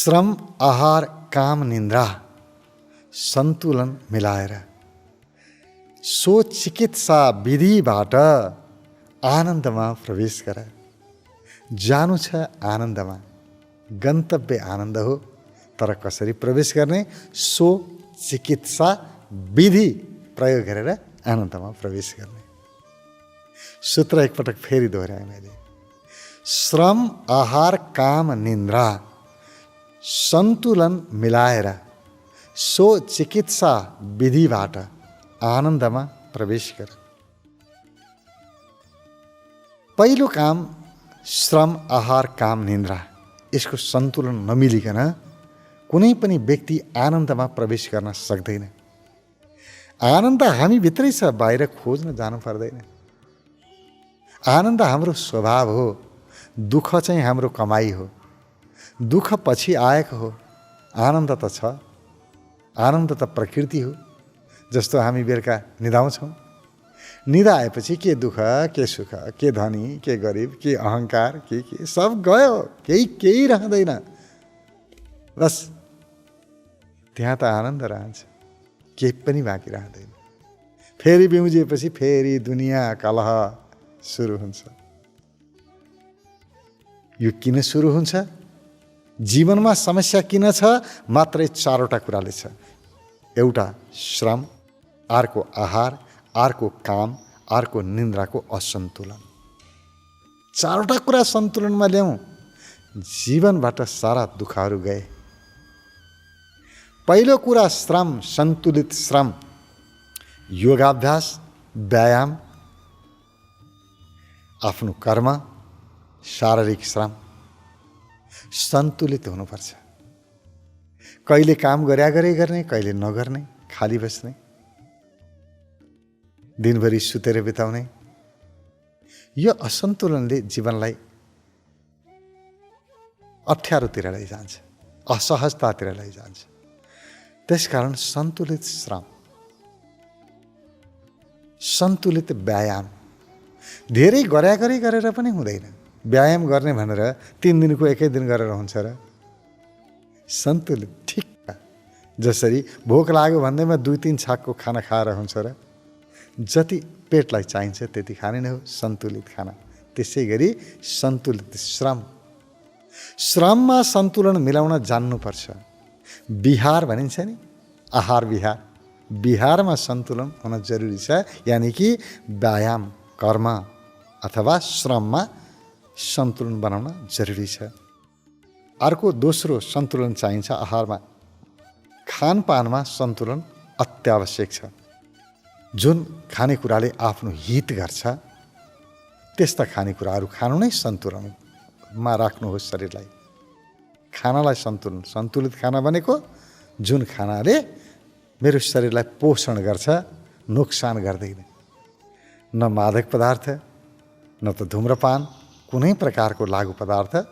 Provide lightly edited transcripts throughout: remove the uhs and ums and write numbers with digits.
श्रम, आहार, काम, निन्द्रा सन्तुलन मिलाएर सो चिकित्सा विधिबाट आनन्दमा प्रवेश गर। जानु छ आनन्दमा, गन्तव्य आनन्द हो, तर कसरी प्रवेश गर्ने? सो चिकित्सा विधि प्रयोग गरेर आनन्दमा प्रवेश गर्ने। सूत्र एकपटक फेरि दोहोऱ्याएँ मैले। श्रम, आहार, काम, निन्द्रा सन्तुलन मिलाएर सो चिकित्सा विधिबाट आनन्दमा प्रवेश गर। पहिलो काम श्रम, आहार, काम, निन्द्रा, यसको सन्तुलन नमिलिकन कुनै पनि व्यक्ति आनन्दमा प्रवेश गर्न सक्दैन। आनन्द हामी भित्रै छ, बाहिर खोज्न जानु पर्दैन। आनन्द हाम्रो स्वभाव हो, दुःख चाहिँ हाम्रो कमाई हो। दुःख पछि आएको हो, आनन्द त छ। आनन्द त प्रकृति हो। जस्तो हामी बेलुका निदाउँछौँ, निदाएपछि के दुःख, के सुख, के धनी, के गरिब, के अहङ्कार, के सब गयो, केही रहँदैन। बस त्यहाँ त आनन्द रहन्छ, केही पनि बाँकी रहँदैन। फेरि बिउजिएपछि फेरि दुनियाँ कलह सुरु हुन्छ। यो किन सुरु हुन्छ? जीवनमा समस्या किन छ? मात्रै चारवटा कुराले छ। एउटा श्रम, अर्को आहार, अर्को काम, अर्को निन्द्राको असन्तुलन। चारवटा कुरा सन्तुलनमा ल्याउँ, जीवनबाट सारा दुःखहरू गए। पहिलो कुरा श्रम, सन्तुलित श्रम, योगाभ्यास, व्यायाम, आफ्नो कर्म, शारीरिक श्रम सन्तुलित हुनुपर्छ। कहिले काम गरे गर्ने, कहिले नगर्ने, खाली बस्ने, दिनभरि सुतेर बिताउने, यो असन्तुलनले जीवनलाई अप्ठ्यारोतिर लैजान्छ, असहजतातिर लैजान्छ। त्यसकारण सन्तुलित श्रम, सन्तुलित व्यायाम। धेरै गरेर पनि हुँदैन। व्यायाम गर्ने भनेर 3 दिनको एकै दिन गरेर हुन्छ र? सन्तुलित ठिक। जसरी भोक लाग्यो भन्दैमा 2-3 छाकको खाना खाएर हुन्छ र? जति पेटलाई चाहिन्छ त्यति खाने नै हो सन्तुलित खाना। त्यसै गरी सन्तुलित श्रम, श्रममा सन्तुलन मिलाउन जान्नुपर्छ। विहार भनिन्छ नि, आहार विहार, विहारमा सन्तुलन हुन जरुरी छ। यानि कि व्यायाम, कर्म अथवा श्रममा सन्तुलन बनाउन जरुरी छ। अर्को दोस्रो सन्तुलन चाहिन्छ आहारमा। खानपानमा सन्तुलन अत्यावश्यक छ। जुन खानेकुराले आफ्नो हित गर्छ त्यस्ता खानेकुराहरू खानु नै सन्तुलनमा राख्नुहोस् शरीरलाई। खानालाई सन्तुलित खाना भनेको जुन खानाले मेरो शरीरलाई पोषण गर्छ, नोक्सान गर्दैन। न मादक पदार्थ, न त धूम्रपान, कुनै प्रकारको लागु पदार्थबाट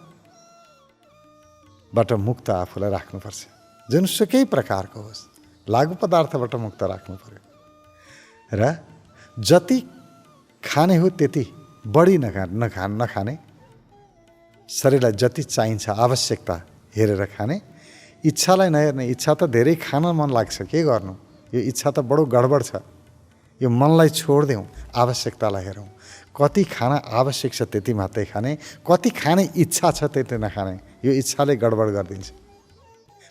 मुक्त आफूलाई राख्नुपर्छ। जुनसुकै प्रकारको होस्, लागु पदार्थबाट मुक्त राख्नु पर्यो। र जति खाने हो त्यति बढी नखाने, शरीरलाई जति चाहिन्छ आवश्यकता हेरेर खाने, इच्छालाई नहेर्ने। इच्छा त धेरै खान मन लाग्छ, के गर्नु? यो इच्छा त बडो गडबड छ। यो मनलाई छोड्देऊ, आवश्यकतालाई हेरौँ। कति खाना आवश्यक छ त्यति मात्रै खाने, कति खाने इच्छा छ त्यति नखाने। यो इच्छाले गडबड गरिदिन्छ।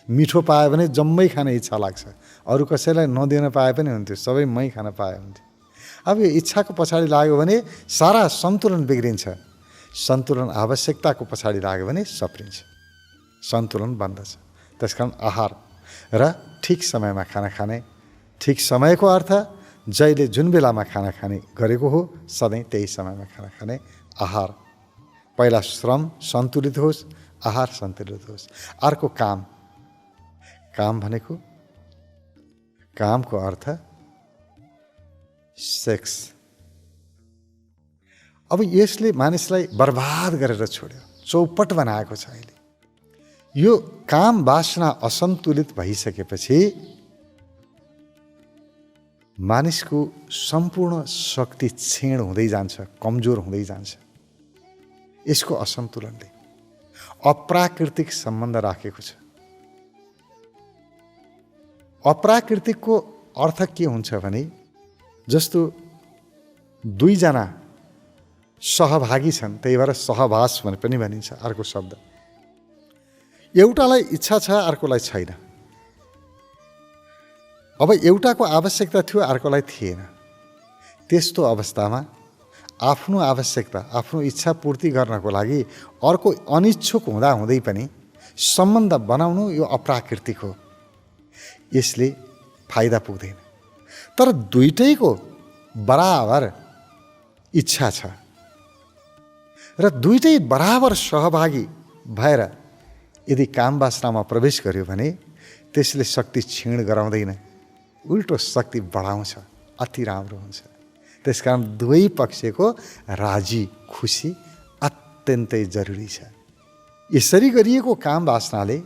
मिठो पायो भने जम्मै खाने इच्छा लाग्छ, अरू कसैलाई नदिन पाए पनि हुन्थ्यो, सबै मै खान पाए हुन्थ्यो। अब यो इच्छाको पछाडि लाग्यो भने सारा सन्तुलन बिग्रिन्छ। सन्तुलन आवश्यकताको पछाडि लाग्यो भने सप्रिन्छ, सन्तुलन बन्दछ। त्यसकारण आहार र ठिक समयमा खाना खाने। ठिक समयको अर्थ जहिले जुन बेलामा खाना खाने गरेको हो सधैँ त्यही समयमा खाना खाने। आहार, पहिला श्रम सन्तुलित होस्, आहार सन्तुलित होस्। अर्को काम, काम भनेको कामको अर्थ सेक्स। अब यसले मानिसलाई बर्बाद गरेर छोड्यो, चौपट बनाएको छ अहिले। यो काम वासना असन्तुलित भइसकेपछि मानिसको सम्पूर्ण शक्ति क्षीण हुँदै जान्छ, कमजोर हुँदै जान्छ। यसको असन्तुलनले अप्राकृतिक सम्बन्ध राखेको छ। अप्राकृतिकको अर्थ के हुन्छ भने जस्तो दुईजना सहभागी छन्, त्यही भएर सहवास भने पनि भनिन्छ अर्को शब्द। एउटालाई इच्छा छ, अर्कोलाई छैन। अब एउटाको आवश्यकता थियो, अर्कोलाई थिएन। त्यस्तो अवस्थामा आफ्नो आवश्यकता, आफ्नो इच्छा पूर्ति गर्नको लागि अर्को अनिच्छुक हुँदा हुँदै पनि सम्बन्ध बनाउनु यो अप्राकृतिक हो। यसले फाइदा पुग्दैन। तर दुईटैको बराबर इच्छा छ र दुईटै बराबर सहभागी भएर यदि काम वासनामा प्रवेश गर्यो भने त्यसले शक्ति क्षीण गराउँदैन, उल्टो शक्ति बढाउँछ, अति राम्रो हुन्छ। त्यसकारण दुवै पक्षको राजी खुसी अत्यन्तै जरुरी छ। यसरी गरिएको काम वासनाले,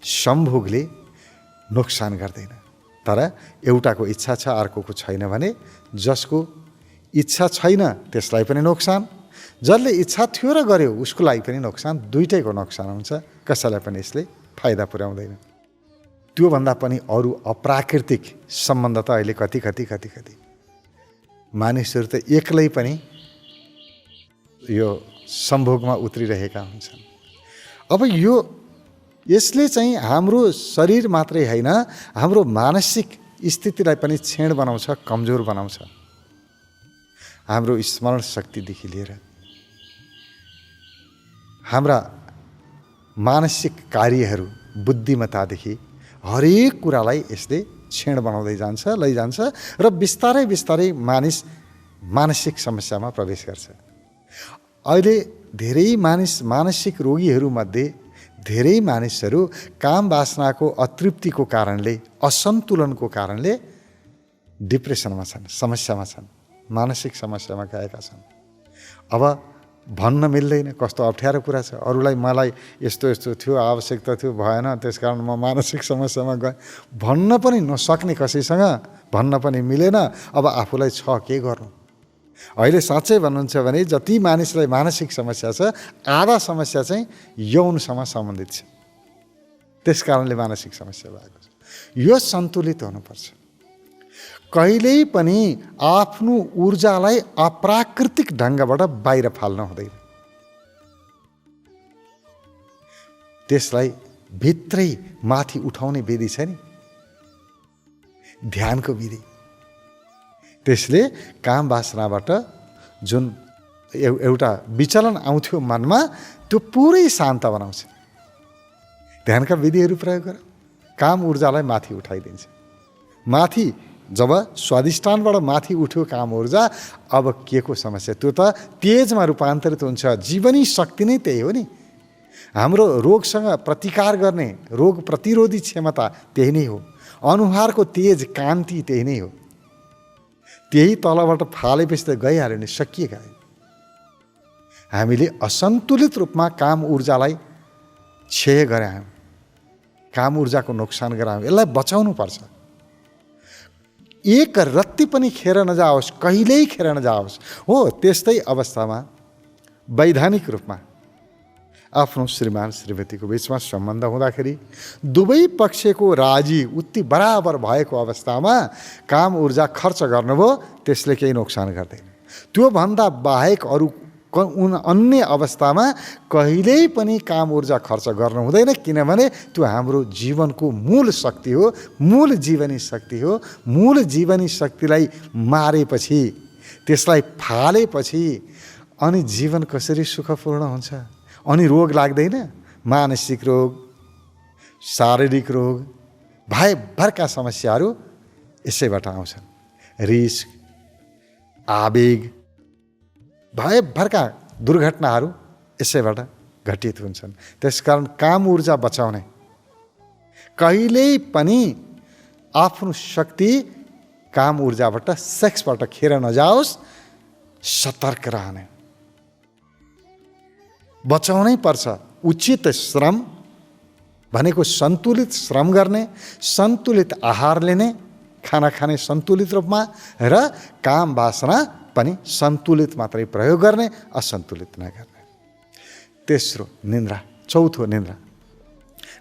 सम्भोगले नोक्सान गर्दैन। तर एउटाको इच्छा छ, अर्कोको छैन भने जसको इच्छा छैन त्यसलाई पनि नोक्सान, जसले इच्छा थियो र गर्यो उसको लागि पनि नोक्सान, दुईटैको नोक्सान हुन्छ। कसैलाई पनि यसले फाइदा पुर्याउँदैन। त्योभन्दा पनि अरू अप्राकृतिक सम्बन्ध त अहिले कति कति कति कति मानिसहरू त एक्लै पनि यो सम्भोगमा उत्रिरहेका हुन्छन्। अब यसले चाहिँ हाम्रो शरीर मात्रै होइन, हाम्रो मानसिक स्थितिलाई पनि क्षीण बनाउँछ, कमजोर बनाउँछ। हाम्रो स्मरण शक्तिदेखि लिएर हाम्रा मानसिक कार्यहरू, बुद्धिमत्तादेखि हरेक कुरालाई यसले क्षीण बनाउँदै जान्छ, लैजान्छ र बिस्तारै बिस्तारै मानसिक समस्यामा प्रवेश गर्छ। अहिले धेरै मानसिक रोगीहरूमध्ये धेरै मानिसहरू काम वासनाको अतृप्तिको कारणले, असन्तुलनको कारणले डिप्रेसनमा छन्, समस्यामा छन्, मानसिक समस्यामा गएका छन्। अब भन्न मिल्दैन, कस्तो अप्ठ्यारो कुरा छ। अरूलाई मलाई यस्तो यस्तो थियो, आवश्यकता थियो, भएन, त्यसकारण म मानसिक समस्यामा गएँ भन्न पनि नसक्ने, कसैसँग भन्न पनि मिलेन। अब आफूलाई छ, के गर्नु? अहिले साँच्चै भन्नुहुन्छ भने जति मानिसलाई मानसिक समस्या छ, आधा समस्या चाहिँ यौनसँग सम्बन्धित छ। त्यस कारणले मानसिक समस्या भएको छ। यो सन्तुलित हुनुपर्छ। कहिल्यै पनि आफ्नो ऊर्जालाई अप्राकृतिक ढङ्गबाट बाहिर फाल्न हुँदैन। त्यसलाई भित्रै माथि उठाउने विधि छ नि, ध्यानको विधि। त्यसले काम वासनाबाट जुन एउटा विचलन आउँथ्यो मनमा, त्यो पुरै शान्त बनाउँछ। ध्यानका विधिहरू प्रयोग गर, काम ऊर्जालाई माथि उठाइदिन्छ। माथि जब स्वाधिष्ठानबाट माथि उठ्यो काम ऊर्जा, अब के को समस्या? त्यो त तेजमा रूपान्तरित हुन्छ। जीवनी शक्ति नै त्यही हो नि। हाम्रो रोगसँग प्रतिकार गर्ने, रोग प्रतिरोधी क्षमता त्यही नै हो। अनुहारको तेज, कान्ति त्यही नै हो। त्यही तलबाट फालेपछि त गइहाल्यो नि, सकिएका। हामीले असन्तुलित रूपमा काम ऊर्जालाई क्षय गरायौँ, काम ऊर्जाको नोक्सान गरायौँ। यसलाई बचाउनु पर्छ। एक रत्ती पनि खेर नजाओस्, कहिल्यै खेर नजाओस्। हो, त्यस्तै अवस्थामा वैधानिक रूपमा आफ्नो श्रीमान श्रीमतीको बिचमा सम्बन्ध हुँदाखेरि दुवै पक्षको राजी उति बराबर भएको अवस्थामा काम ऊर्जा खर्च गर्नुभयो, त्यसले केही नोक्सान गर्दैन। त्योभन्दा बाहेक अरू अन्य अवस्थामा कहिल्यै पनि काम ऊर्जा खर्च गर्नु हुँदैन। किनभने त्यो हाम्रो जीवनको मूल शक्ति हो, मूल जीवनी शक्ति हो। मूल जीवनी शक्तिलाई मारेपछि, त्यसलाई फालेपछि अनि जीवन कसरी सुखपूर्ण हुन्छ? अनि रोग लाग्दैन? मानसिक रोग, शारीरिक रोग, भयभरका समस्याहरू यसैबाट आउँछन्। रिस, आवेग, भयभरका दुर्घटनाहरू यसैबाट घटित हुन्छन्। त्यसकारण काम ऊर्जा बचाउने, कहिल्यै पनि आफ्नो शक्ति काम ऊर्जाबाट, सेक्सबाट खेर नजाओस्, सतर्क रहने, बचाउनै पर्छ। उचित श्रम भनेको सन्तुलित श्रम गर्ने, सन्तुलित आहार लिने, खाना खाने सन्तुलित रूपमा, र काम वासना पनि सन्तुलित मात्रै प्रयोग गर्ने, असन्तुलित नगर्ने। तेस्रो निन्द्रा, चौथो निन्द्रा।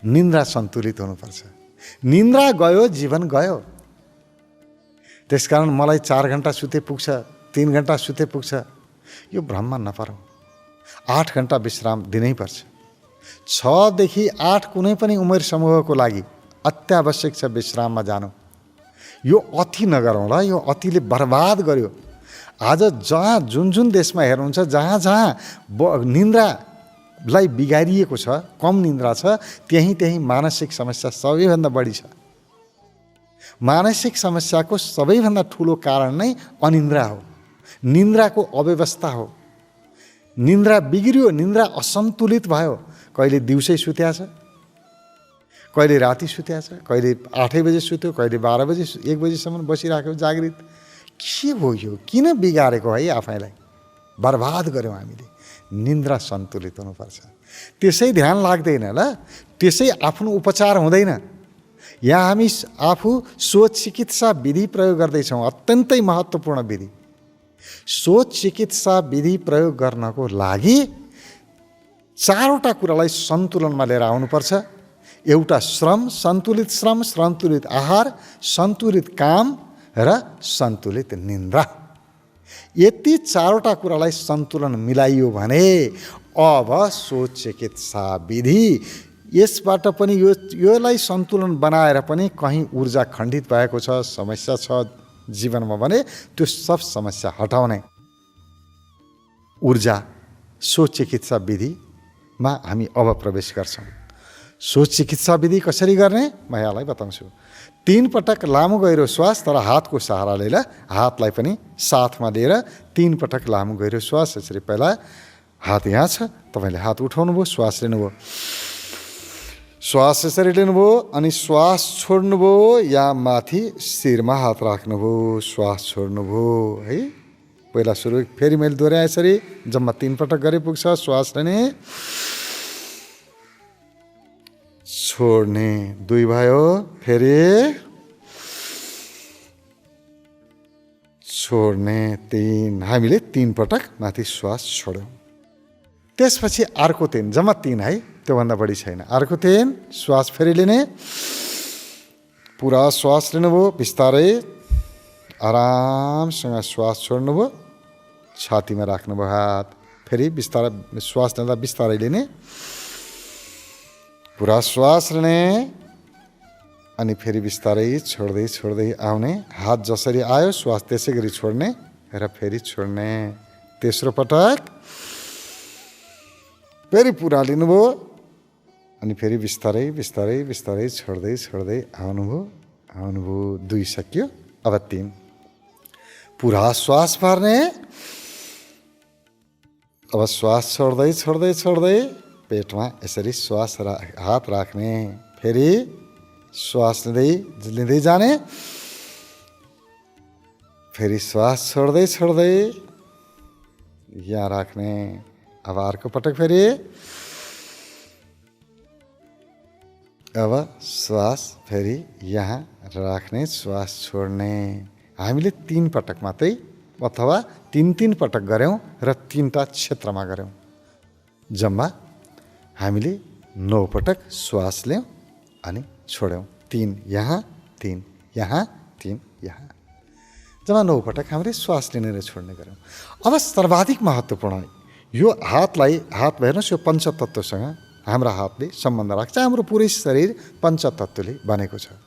निन्द्रा सन्तुलित हुनुपर्छ। निन्द्रा गयो जीवन गयो। त्यसकारण मलाई 4 घण्टा सुते पुग्छ, 3 घण्टा सुते पुग्छ, यो भ्रममा नपरौँ। 8 घण्टा विश्राम दिनैपर्छ। 6 देखि 8 कुनै पनि उमेर समूहको लागि अत्यावश्यक छ विश्राममा जानु। यो अति नगरौँ ल, यो अतिले बर्बाद गर्यो। आज जहाँ जुन जुन देशमा हेर्नुहुन्छ, जहाँ जहाँ निन्द्रालाई बिगारिएको छ, कम निन्द्रा छ, त्यहीँ मानसिक समस्या सबैभन्दा बढी छ। मानसिक समस्याको सबैभन्दा ठुलो कारण नै अनिन्द्रा हो, निन्द्राको अव्यवस्था हो। निन्द्रा बिग्रियो, निन्द्रा असन्तुलित भयो। कहिले दिउँसै सुत्या छ, कहिले राति सुत्या छ, कहिले 8 बजे सुत्यो, कहिले 12 बजे 1 बजीसम्म बसिराख्यो जागृत। के हो यो? किन बिगारेको है आफैलाई? बर्बाद गऱ्यौँ हामीले। निन्द्रा सन्तुलित हुनुपर्छ। त्यसै ध्यान लाग्दैन ल, त्यसै आफ्नो उपचार हुँदैन। यहाँ हामी आफू सोच चिकित्सा विधि प्रयोग गर्दैछौँ, अत्यन्तै महत्त्वपूर्ण विधि। सोच चिकित्सा विधि प्रयोग गर्नको लागि 4वटा कुरालाई सन्तुलनमा लिएर आउनुपर्छ। एउटा सन्तुलित श्रम, सन्तुलित आहार, सन्तुलित काम र सन्तुलित निन्द्रा। यति 4वटा कुरालाई सन्तुलन मिलाइयो भने अब सोच चिकित्सा विधि यसबाट पनि योलाई सन्तुलन बनाएर पनि कहीँ ऊर्जा खण्डित भएको छ, समस्या छ जीवनमा भने त्यो सब समस्या हटाउने ऊर्जा सोच चिकित्सा विधिमा हामी अब प्रवेश गर्छौँ। सोच चिकित्सा विधि कसरी गर्ने म यहाँलाई बताउँछु। 3 पटक लामो गहिरो श्वास, तर हातको सहारा लिएर, हातलाई पनि साथमा लिएर 3 पटक लामो गहिरो श्वास। यसरी पहिला हात यहाँ छ, तपाईँले हात उठाउनु भयो, श्वास लिनुभयो, श्वास यसरी लिनुभयो अनि श्वास छोड्नुभयो। या माथि शिरमा हात राख्नुभयो, श्वास छोड्नुभयो है। पहिला सुरु, फेरि मैले दोहोऱ्याएँ यसरी, जम्मा 3 पटक गरे पुग्छ। श्वास लिने, छोड्ने, 2 भयो, फेरि छोड्ने, 3। हामीले 3 पटक माथि श्वास छोड्यौँ। त्यसपछि अर्को 3, जम्मा 3 है, त्योभन्दा बढी छैन। अर्को 3, श्वास फेरि लिने, पुरा श्वास लिनुभयो, बिस्तारै आरामसँग श्वास छोड्नुभयो, छातीमा राख्नुभयो हात, फेरि बिस्तारै श्वास लिँदा बिस्तारै लिने, पुरा श्वास लिने अनि फेरि बिस्तारै छोड्दै छोड्दै आउने। हात जसरी आयो श्वास त्यसै गरी छोड्ने र फेरि छोड्ने। तेस्रो पटक फेरि पुरा लिनुभयो अनि फेरि बिस्तारै बिस्तारै बिस्तारै छोड्दै छोड्दै आउनुभयो। 2 सकियो। अब 3, पुरा श्वास भर्ने। अब श्वास छोड्दै छोड्दै छोड्दै पेटमा यसरी श्वास हात राख्ने, फेरि श्वास लिँदै जाने, फेरि श्वास छोड्दै छोड्दै यहाँ राख्ने। अब अर्को पटक फेरि, अब श्वास फेरि यहाँ राख्ने, श्वास छोड्ने। हामीले 3 पटक मात्रै अथवा 3 पटक गऱ्यौँ र 3टा क्षेत्रमा गऱ्यौँ। जम्मा हामीले 9 पटक श्वास लियौँ अनि छोड्यौँ। 3 यहाँ, 3 यहाँ, 3 यहाँ, जम्मा 9 पटक हामीले श्वास लिने र छोड्ने गऱ्यौँ। अब सर्वाधिक महत्त्वपूर्ण यो हातलाई, हात हेर्नुहोस्, यो पञ्चतत्त्वसँग हाम्रा हातले सम्बन्ध राख्छ। हाम्रो पुरै शरीर पञ्चतत्त्वले बनेको छ।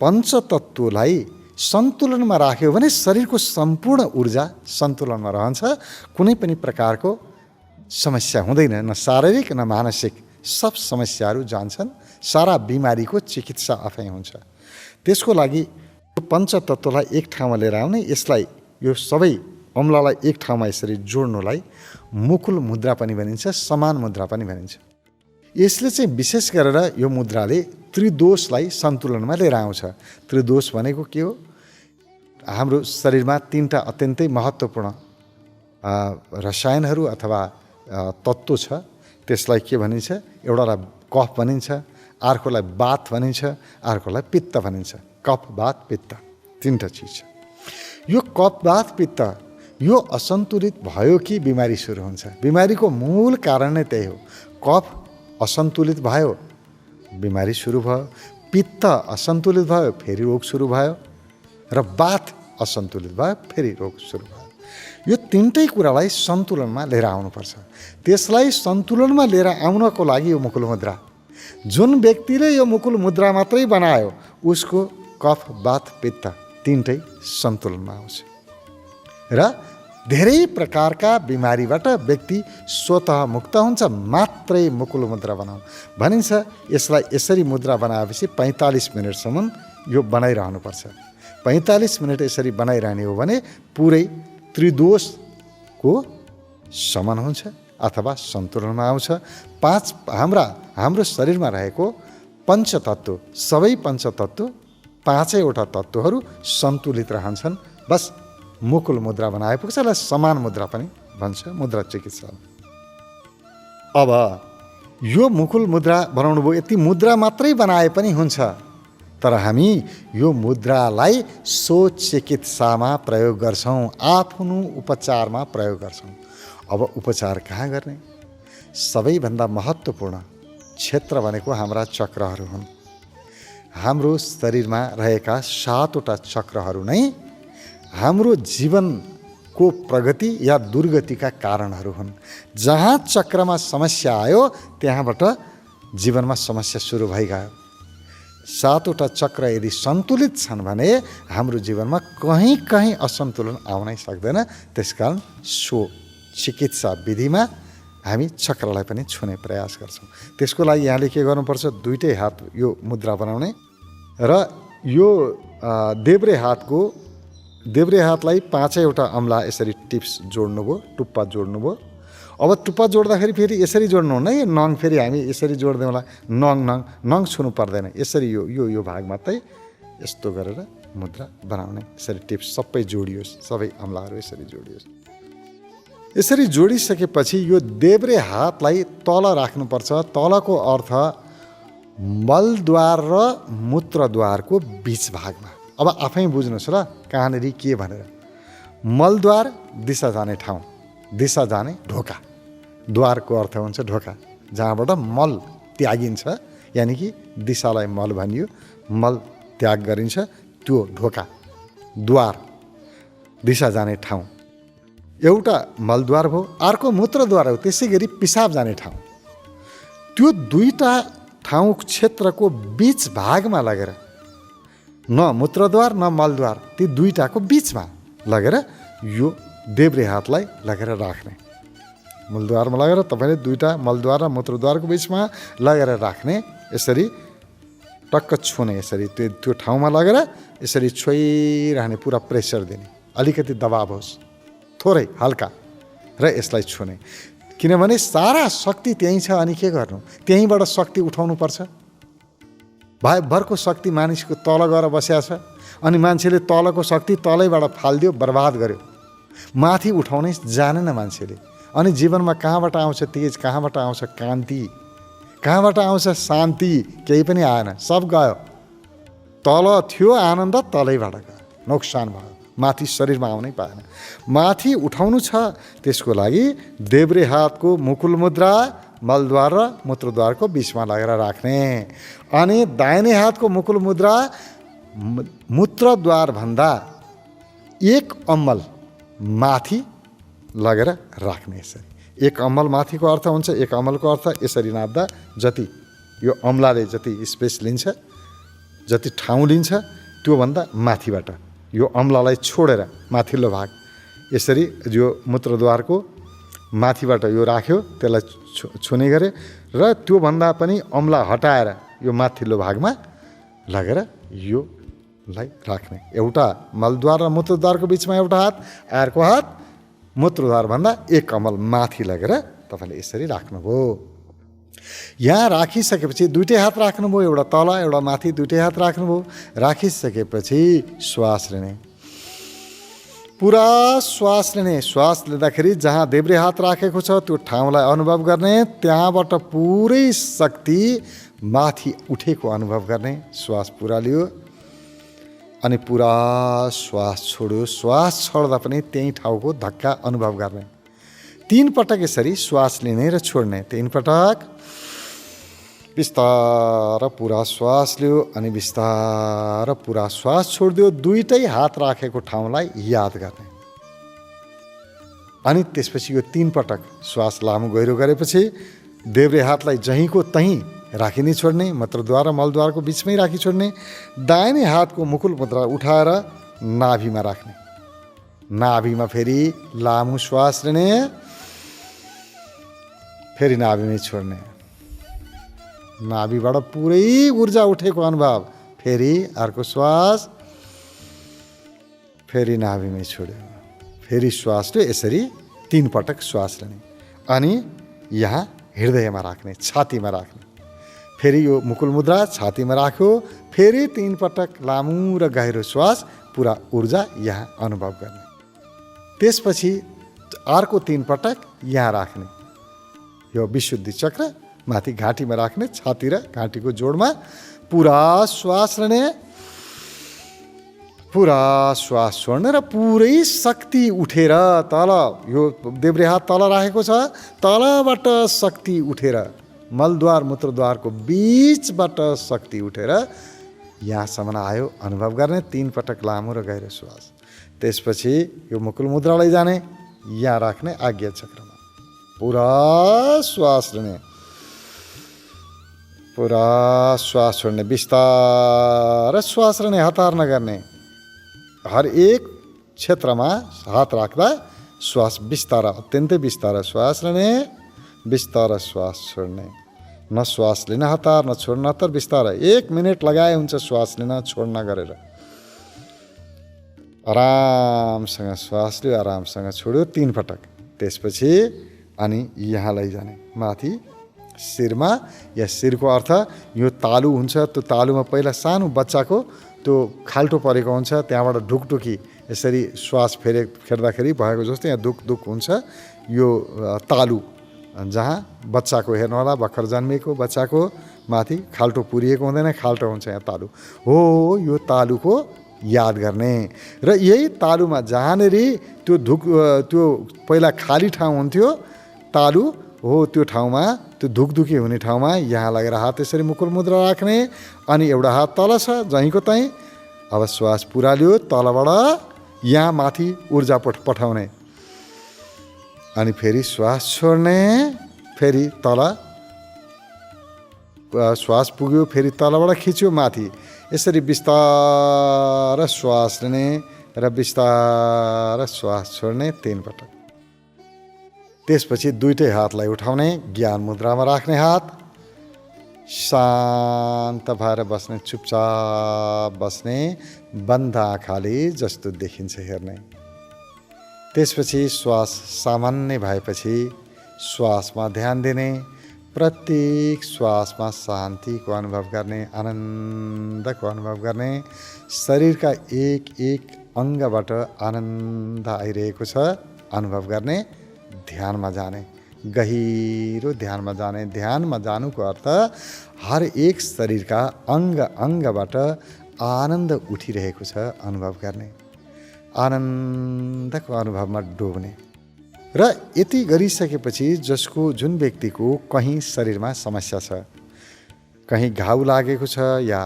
पञ्चतत्त्वलाई सन्तुलनमा राख्यो भने शरीरको सम्पूर्ण ऊर्जा सन्तुलनमा रहन्छ। कुनै पनि प्रकारको समस्या हुँदैन, न शारीरिक न मानसिक। सब समस्याहरू जान्छन्। सारा बिमारीको चिकित्सा आफै हुन्छ। त्यसको लागि यो पञ्चतत्त्वलाई एक ठाउँमा लिएर आउने, यसलाई यो सबै अम्ललाई एक ठाउँमा यसरी जोड्नुलाई मुकुल मुद्रा पनि भनिन्छ, समान मुद्रा पनि भनिन्छ। यसले चाहिँ विशेष गरेर यो मुद्राले त्रिदोषलाई सन्तुलनमा लिएर आउँछ। त्रिदोष भनेको के हो? हाम्रो शरीरमा 3टा अत्यन्तै महत्त्वपूर्ण रसायनहरू अथवा तत्त्व छ। त्यसलाई के भनिन्छ? एउटालाई कफ भनिन्छ, अर्कोलाई वात भनिन्छ, अर्कोलाई पित्त भनिन्छ। कफ, वात, पित्त 3टा चिज छ। यो कफ, वात, पित्त यो असन्तुलित भयो कि बिमारी सुरु हुन्छ। बिमारीको मूल कारण नै त्यही हो। कफ असन्तुलित भयो, बिमारी सुरु भयो। पित्त असन्तुलित भयो, फेरि रोग सुरु भयो, र वात असन्तुलित भयो, फेरि रोग सुरु भयो। यो तिनटै कुरालाई सन्तुलनमा लिएर आउनुपर्छ। त्यसलाई सन्तुलनमा लिएर आउनको लागि यो मुकुल मुद्रा, जुन व्यक्तिले यो मुकुल मुद्रा मात्रै बनायो उसको कफ, वात, पित्त तिनटै सन्तुलनमा आउँछ र धेरै प्रकारका बिमारीबाट व्यक्ति स्वतः मुक्त हुन्छ मात्रै मुकुल मुद्रा बनाऊ भनिन्छ। यसलाई यसरी मुद्रा बनाएपछि 45 मिनटसम्म यो बनाइरहनुपर्छ। 45 मिनट यसरी बनाइरहने हो भने पुरै त्रिदोषको शमन हुन्छ अथवा सन्तुलनमा आउँछ। हाम्रो शरीरमा रहेको पञ्चतत्त्व, सबै पञ्चतत्त्व, 5वटा तत्त्वहरू सन्तुलित रहन्छन्। बस मुकुल मुद्रा बनाए पुग्छ। यसलाई समान मुद्रा पनि भन्छ, मुद्रा चिकित्सा। अब यो मुकुल मुद्रा बनाउनु भयो, यति मुद्रा मात्रै बनाए पनि हुन्छ, तर हामी यो मुद्रालाई चिकित्सामा प्रयोग गर्छौँ, आफ्नो उपचारमा प्रयोग गर्छौँ। अब उपचार कहाँ गर्ने? सबैभन्दा महत्त्वपूर्ण क्षेत्र भनेको हाम्रा चक्रहरू हुन्। हाम्रो शरीरमा रहेका 7वटा चक्रहरू नै हाम्रो जीवनको प्रगति या दुर्गतिका कारणहरू हुन्। जहाँ चक्रमा समस्या आयो त्यहाँबाट जीवनमा समस्या सुरु भइगयो। 7वटा चक्र यदि सन्तुलित छन् भने हाम्रो जीवनमा कहीँ असन्तुलन आउनै सक्दैन। त्यसकारण चिकित्सा विधिमा हामी चक्रलाई पनि छुने प्रयास गर्छौँ। त्यसको लागि यहाँले के गर्नुपर्छ? दुईटै हात यो मुद्रा बनाउने र यो देब्रे हातलाई 5वटा अम्ला यसरी टिप्स जोड्नुभयो, टुप्पा जोड्नुभयो। अब टुप्पा जोड्दाखेरि फेरि यसरी जोड्नु हुन्न है, नङ फेरि हामी यसरी जोड्दैउँला, नङ छुनु पर्दैन। यसरी यो भाग मात्रै यस्तो गरेर मुद्रा बनाउने। यसरी टिप्स सबै जोडियोस्, सबै अम्लाहरू यसरी जोडियोस्। यसरी जोडिसकेपछि यो देब्रे हातलाई तल राख्नुपर्छ। तलको अर्थ मलद्वार र मूत्रद्वारको बीच भागमा। अब आफै बुझ्नुहोस् ल कहाँनिर के भनेर। मलद्वार दिशा जाने ठाउँ, दिशा जाने ढोका। द्वारको अर्थ हुन्छ ढोका, जहाँबाट मल त्यागिन्छ, यानि कि दिशालाई मल भनियो, मल त्याग गरिन्छ, त्यो ढोका। द्वार दिशा जाने ठाउँ एउटा मलद्वार भयो, अर्को मूत्रद्वार हो, त्यसै गरी पिसाब जाने ठाउँ। त्यो दुईटा ठाउँ क्षेत्रको बीच भागमा लगेर, न मूत्रद्वार न मलद्वार, ती दुईटाको बीचमा लगेर यो देब्रे हातलाई लगेर राख्ने। मूलद्वारमा लगेर तपाईँले दुईटा मलद्वार र मूत्रद्वारको बीचमा लगेर राख्ने। यसरी टक्क छुने, यसरी त्यो ठाउँमा लगेर यसरी छोइरहने, पुरा प्रेसर दिने, अलिकति दबाब होस्, थोरै हल्का, र यसलाई छुने। किनभने सारा शक्ति त्यहीँ छ। अनि के गर्नु? त्यहीँबाट शक्ति उठाउनुपर्छ। भरको शक्ति मानिसको तल गएर बस्या छ, अनि मान्छेले तलको शक्ति तलैबाट फालिदियो, बर्बाद गर्यो। माथि उठाउनै जानेन मान्छेले। अनि जीवनमा कहाँबाट आउँछ तेज, कहाँबाट आउँछ कान्ति, कहाँबाट आउँछ शान्ति? केही पनि आएन, सब गयो। तल थियो आनन्द, तलैबाट गयो, नोक्सान भयो। माथि शरीरमा आउनै पाएन। माथि उठाउनु छ, त्यसको लागि देब्रे हातको मुकुल मुद्रा मलद्वार र मूत्रद्वारको बीचमा लगेर राख्ने। अनि दाहिने हातको मुकुल मुद्रा मूत्रद्वार भन्दा 1 अम्मल माथि लगेर राख्ने। यसरी 1 अम्मल माथिको अर्थ हुन्छ, 1 अम्मलको अर्थ यसरी नाप्दा जति यो अम्लाले जति स्पेस लिन्छ, जति ठाउँ लिन्छ, त्योभन्दा माथिबाट यो अम्लालाई छोडेर माथिल्लो भाग यसरी यो मूत्रद्वारको माथिबाट यो राख्यो, त्यसलाई छुने गरे, र त्योभन्दा पनि अम्ला हटाएर यो माथिल्लो भागमा लगेर योलाई राख्ने। एउटा मलद्वार र मूत्रद्वारको बिचमा एउटा हात, अर्को हात मूत्रद्वारभन्दा 1 अम्मल माथि लगेर तपाईँले यसरी राख्नुभयो। यहाँ राखिसकेपछि दुईटै हात राख्नुभयो, एउटा तल एउटा माथि, दुईटै हात राख्नुभयो। राखिसकेपछि श्वास लिने, पुरा श्वास लिने। श्वास लिँदाखेरि जहाँ देब्रे हात राखेको छ त्यो ठाउँलाई अनुभव गर्ने, त्यहाँबाट पुरै शक्ति माथि उठेको अनुभव गर्ने। श्वास पुरा लियो अनि पुरा श्वास छोड्यो। श्वास छोड्दा पनि त्यही ठाउँको धक्का अनुभव गर्ने। 3 पटक यसरी श्वास लिने र छोड्ने। 3 पटक बिस्तार पुरा श्वास लियो अनि बिस्तार पुरा श्वास छोडिदियो। दुईटै हात राखेको ठाउँलाई याद गर्ने। अनि त्यसपछि यो 3 पटक श्वास लामो गहिरो गरेपछि देब्रे हातलाई जहीँको तहीँ राखी नै छोड्ने, मूत्रद्वार र मलद्वारको बिचमै राखी छोड्ने। दाहिने हातको मुकुल मुद्रा उठाएर नाभिमा राख्ने। नाभिमा फेरि लामो श्वास लिने, फेरि नाभिमै छोड्ने। नाभिबाट पुरै ऊर्जा उठेको अनुभव। फेरि अर्को श्वास, फेरि नाभिमै छोड्यो, फेरि श्वास लियो। यसरी 3 पटक श्वास लिने अनि यहाँ हृदयमा राख्ने, छातीमा राख्ने। फेरि यो मुकुल मुद्रा छातीमा राख्यो, फेरि 3 पटक लामो र गहिरो श्वास, पुरा ऊर्जा यहाँ अनुभव गर्ने। त्यसपछि अर्को 3 पटक यहाँ राख्ने। यो विशुद्धि चक्र माथि घाँटीमा राख्ने, छाती र घाँटीको जोडमा पुरा श्वास लिने, पुरा श्वास छोड्ने र पुरै शक्ति उठेर तल, यो देब्रे हात तल राखेको छ, तलबाट शक्ति उठेर मलद्वार मूत्रद्वारको बीचबाट शक्ति उठेर यहाँसम्म आयो अनुभव गर्ने। 3 पटक लामो र गहिरो श्वास। त्यसपछि यो मुकुल मुद्रालाई जाने, यहाँ राख्ने आज्ञा चक्रमा, पुरा श्वास लिने, पुरा श्वास छोड्ने, बिस्तार श्वास लिने, हतार नगर्ने। हर एक क्षेत्रमा हात राख्दा श्वास बिस्तारा, अत्यन्तै बिस्तारा श्वास लिने, बिस्तारा श्वास छोड्ने। न श्वास लिन हतार, न छोड्न हतार, बिस्तारा। 1 मिनट लगाए हुन्छ श्वास लिन छोड्न गरेर। आरामसँग श्वास लियो, आरामसँग छोड्यो 3 पटक। त्यसपछि अनि यहाँ लैजाने माथि शिरमा। या शिरको अर्थ यो तालु हुन्छ, त्यो तालुमा पहिला सानो बच्चाको त्यो खाल्टो परेको हुन्छ, त्यहाँबाट ढुकढुकी यसरी श्वास फेर्दाखेरि भएको जस्तो यहाँ दुख हुन्छ। यो तालु जहाँ बच्चाको हेर्नु होला, भर्खर जन्मेको बच्चाको माथि खाल्टो पुरिएको हुँदैन, खाल्टो हुन्छ यहाँ तालु हो। यो तालुको याद गर्ने र यही तालुमा जहाँनेरि त्यो पहिला खाली ठाउँ हुन्थ्यो तालु हो, त्यो ठाउँमा, त्यो धुकधुकी हुने ठाउँमा यहाँ लगेर हात यसरी मुकुल मुद्रा राख्ने। अनि एउटा हात तल छ जहीँको तहीँ। अब श्वास पुरा लियो, तलबाट यहाँ माथि ऊर्जा पठाउने अनि फेरि श्वास छोड्ने, फेरि तल श्वास पुग्यो, फेरि तलबाट खिच्यो माथि। यसरी बिस्तार श्वास लिने र बिस्तार श्वास छोड्ने 3 पटक। त्यसपछि दुईटै हातलाई उठाउने, ज्ञान मुद्रामा राख्ने हात, शान्त भएर बस्ने, चुपचाप बस्ने, बन्द आँखाले जस्तो देखिन्छ हेर्ने। त्यसपछि श्वास सामान्य भएपछि श्वासमा ध्यान दिने, प्रत्येक श्वासमा शान्तिको अनुभव गर्ने, आनन्दको अनुभव गर्ने। शरीरका एक एक अङ्गबाट आनन्द आइरहेको छ अनुभव गर्ने। ध्यानमा जाने, गहिरो ध्यानमा जाने। ध्यानमा जानुको अर्थ हर एक शरीरका अङ्गबाट आनन्द उठिरहेको छ अनुभव गर्ने, आनन्दको अनुभवमा डुब्ने। र यति गरिसकेपछि जुन व्यक्तिको कहीँ शरीरमा समस्या छ, कहीँ घाउ लागेको छ या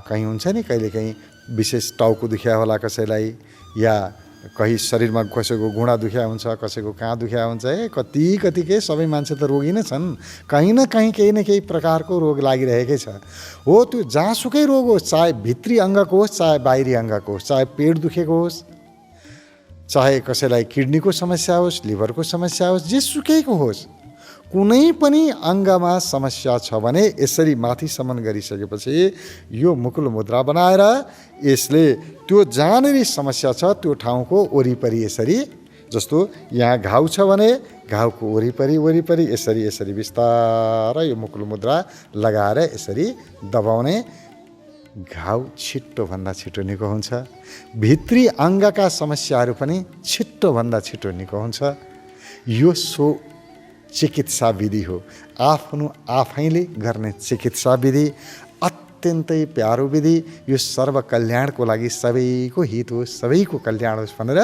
कहीँ हुन्छ नि कहिलेकाहीँ विशेष टाउको दुख्या होला कसैलाई, या कहीँ शरीरमा कसैको घुँडा दुख्या हुन्छ, कसैको कहाँ दुख्या हुन्छ। कति सबै मान्छे त रोगी नै छन्, कहीँ न कहीँ केही न केही प्रकारको रोग लागिरहेकै छ। हो, त्यो जहाँसुकै रोग होस्, चाहे भित्री अङ्गको होस्, चाहे बाहिरी अङ्गको होस्, चाहे पेट दुखेको होस्, चाहे कसैलाई किडनीको समस्या होस्, लिभरको समस्या होस्, जेसुकैको होस्, कुनै पनि अङ्गमा समस्या छ भने यसरी माथिसम्म गरिसकेपछि यो मुकुल मुद्रा बनाएर यसले त्यो जहाँनेरि समस्या छ त्यो ठाउँको वरिपरि यसरी, जस्तो यहाँ घाउ छ भने घाउको वरिपरि यसरी बिस्तारै यो मुकुल मुद्रा लगाएर यसरी दबाउने। घाउ छिट्टोभन्दा छिटो निको हुन्छ। भित्री अङ्गका समस्याहरू पनि छिट्टोभन्दा छिटो निको हुन्छ। यो चिकित्सा विधि हो, आफ्नो आफैले गर्ने चिकित्सा विधि, अत्यन्तै प्यारो विधि। यो सर्वकल्याणको लागि, सबैको हित होस्, सबैको कल्याण होस् भनेर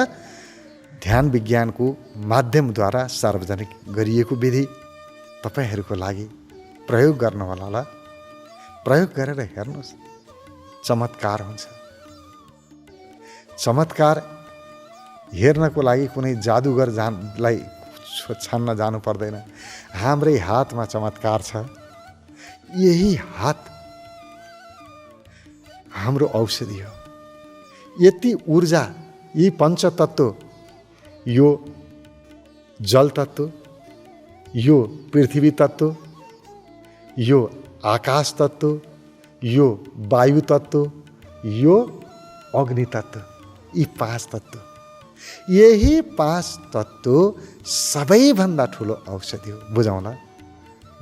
ध्यान विज्ञानको माध्यमद्वारा सार्वजनिक गरिएको विधि तपाईँहरूको लागि प्रयोग गर्न होला, प्रयोग गरेर हेर्नुहोस्, चमत्कार हुन्छ। चमत्कार हेर्नको लागि कुनै जादुगर लाई छान्न जानु पर्दैन। हाम्रै हातमा चमत्कार छ। यही हात हाम्रो औषधि हो। यति ऊर्जा, यी पञ्चतत्व, यो जल तत्व, यो पृथ्वी तत्व, यो आकाश तत्व, यो वायु तत्व, यो अग्नि तत्व, यी 5 तत्व, यही 5 तत्व सबैभन्दा ठुलो औषधि हो। बुझौँला,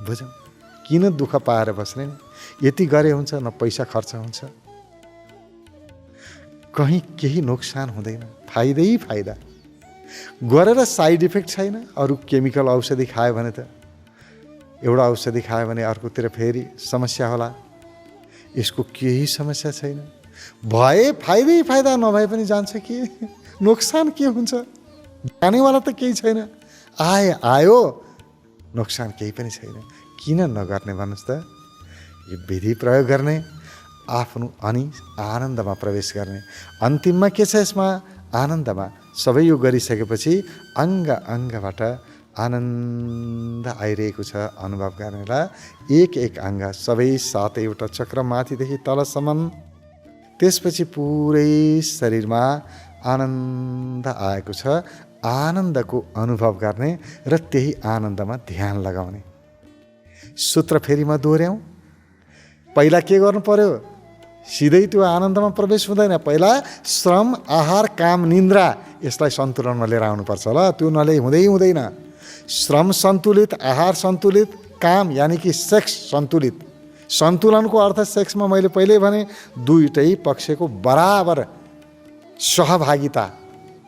बुझौँ। किन दुःख पाएर बस्ने? यति गरे हुन्छ, न पैसा खर्च हुन्छ, कहीँ केही नोक्सान हुँदैन, फाइदै फाइदा। गरेर साइड इफेक्ट छैन। अरू केमिकल औषधि खायो भने त, एउटा औषधि खायो भने अर्कोतिर फेरि समस्या होला। यसको केही समस्या छैन। भए फाइदै फाइदा, नभए पनि जान्छ के, नोक्सान के हुन्छ? जानेवाला त केही छैन। आयो, नोक्सान केही पनि छैन। किन नगर्ने भन्नुहोस् त? यो विधि प्रयोग गर्ने, आफ्नो अनि आनन्दमा प्रवेश गर्ने। अन्तिममा के छ यसमा? आनन्दमा। सबै यो गरिसकेपछि अङ्ग अङ्गबाट आनन्द आइरहेको छ अनुभव गर्नेलाई। एक एक अङ्ग, सबै 7वटा चक्र माथिदेखि तलसम्म। त्यसपछि पुरै शरीरमा आनन्द आएको छ। आनन्दको अनुभव गर्ने र त्यही आनन्दमा ध्यान लगाउने। सूत्र फेरि म दोहोऱ्याउँ। पहिला के गर्नु पर्यो? सिधै त्यो आनन्दमा प्रवेश हुँदैन। पहिला श्रम, आहार, काम, निन्द्रा, यसलाई सन्तुलनमा लिएर आउनुपर्छ। ल, त्यो हुँदै हुँदैन। श्रम सन्तुलित, आहार सन्तुलित, काम यानि कि सेक्स सन्तुलित। सन्तुलनको अर्थ सेक्समा मैले पहिल्यै भने दुईटै पक्षको बराबर सहभागिता,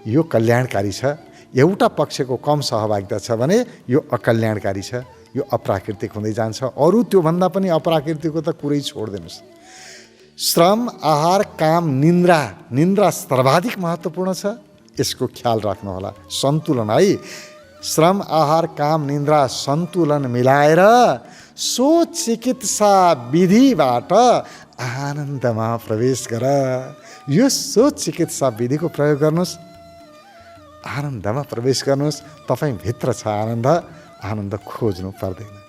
यो कल्याणकारी छ। एउटा पक्षको कम सहभागिता छ भने यो अकल्याणकारी छ, यो अप्राकृतिक हुँदै जान्छ। अरू त्योभन्दा पनि अप्राकृतिकको त कुरै छोडिदिनुहोस्। श्रम, आहार, काम, निन्द्रा, निन्द्रा सर्वाधिक महत्त्वपूर्ण छ। यसको ख्याल राख्नु होला। सन्तुलन है। श्रम, आहार, काम, निन्द्रा सन्तुलन मिलाएर सो चिकित्सा विधिबाट आनन्दमा प्रवेश गर। यो सो चिकित्सा विधिको प्रयोग गर्नुहोस्, आनन्दमा प्रवेश गर्नुहोस्। तपाईँ भित्र छ आनन्द, आनन्द खोज्नु पर्दैन।